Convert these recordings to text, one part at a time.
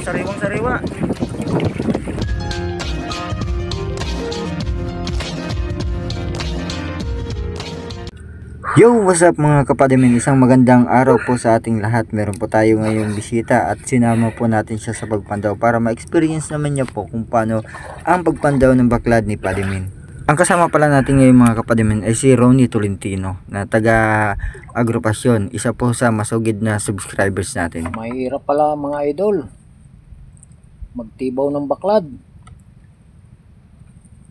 sariwang sariwa. Yo, what's up mga kapadimin? Isang magandang araw po sa ating lahat. Meron po tayo ngayong bisita at sinama po natin siya sa pagpandaw para ma-experience naman niya po kung paano ang pagpandaw ng baklad ni Padimin. Ang kasama pala natin ngayong mga kapadimin ay si Ronnie Tolentino na taga Agropasyon. Isa po sa masugid na subscribers natin. Mahirap pala mga idol magtibaw ng baklad.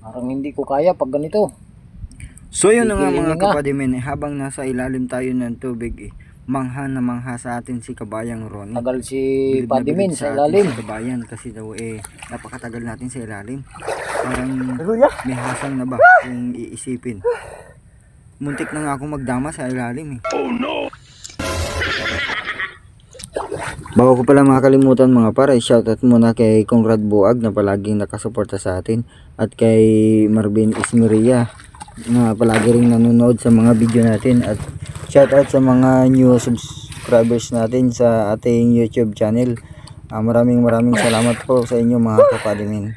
Parang hindi ko kaya pag ganito. So yun na nga mga kapadimin, habang nasa ilalim tayo ng tubig, mangha na mangha sa atin si Kabayang Ronnie. Tagal si Padimin sa ilalim. Si Kabayan kasi daw napakatagal natin sa ilalim. Parang may hasang na ba kung iisipin. Muntik na nga akong magdama sa ilalim Oh no! Bago ko pala makakalimutan mga pare, shoutout muna kay Conrad Buag na palaging nakasuporta sa atin at kay Marvin Ismeria na palagi ring nanonood sa mga video natin, at shoutout sa mga new subscribers natin sa ating YouTube channel. Maraming salamat po sa inyo mga kapadimin.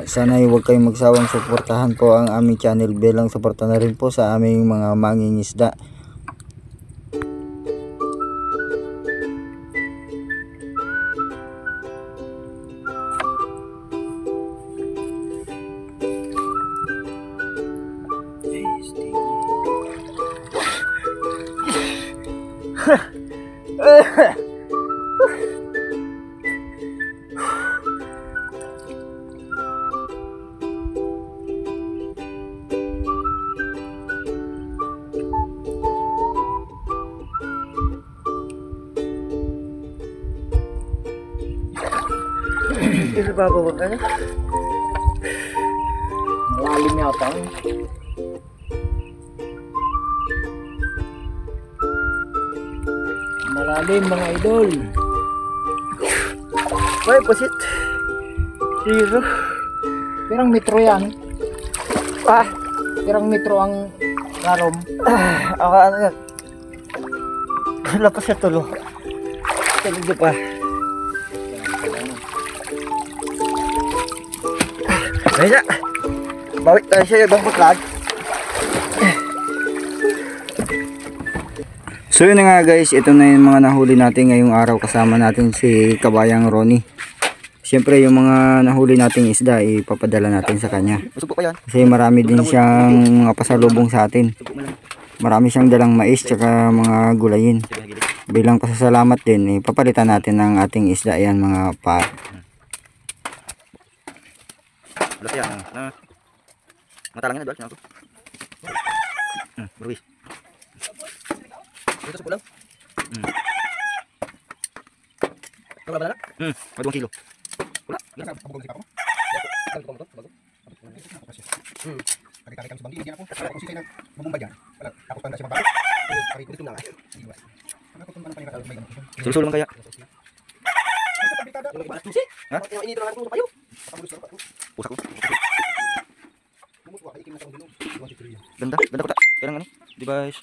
Sana huwag kayong magsawang suportahan po ang aming channel bilang suporta na rin po sa aming mga mangingisda. Ito babawag ka na? Malalim yata. Malalim mga idol. Ay, pasit. Zero. Pirang metro yan. Pirang metro ang larom. Ako ano yan. Lapas sa tulo. Talog pa. Ayun na. Bawit tayo siya ibang baklad. So yun na nga guys, ito na yung mga nahuli natin ngayong araw. Kasama natin si Kabayang Ronnie. Siyempre yung mga nahuli nating isda ipapadala natin sa kanya. Kasi marami din siyang mga pasalubong sa atin. Marami siyang dalang mais tsaka mga gulayin. Bilang pasasalamat din, papalitan natin ng ating isda yan mga pa. Ulas yan, matalangin na doon ako. Berwis. Ito sa pulang. Ito ba na? Madung kilo. Wala. Gila sa pabugong sipa ko. Kan ko mo to, bago. Pagkatapos kami sa banggi, diyan ako. Ako si ng bubong bayan. Wala, tapos pang si mabago. Pari ko dito lang. Ano ko tong panikal may gamot. Sul-sul man kaya. Ha? Ini terang aku payo. Pusak ko. Ganda ko ta. Kailangan ni device.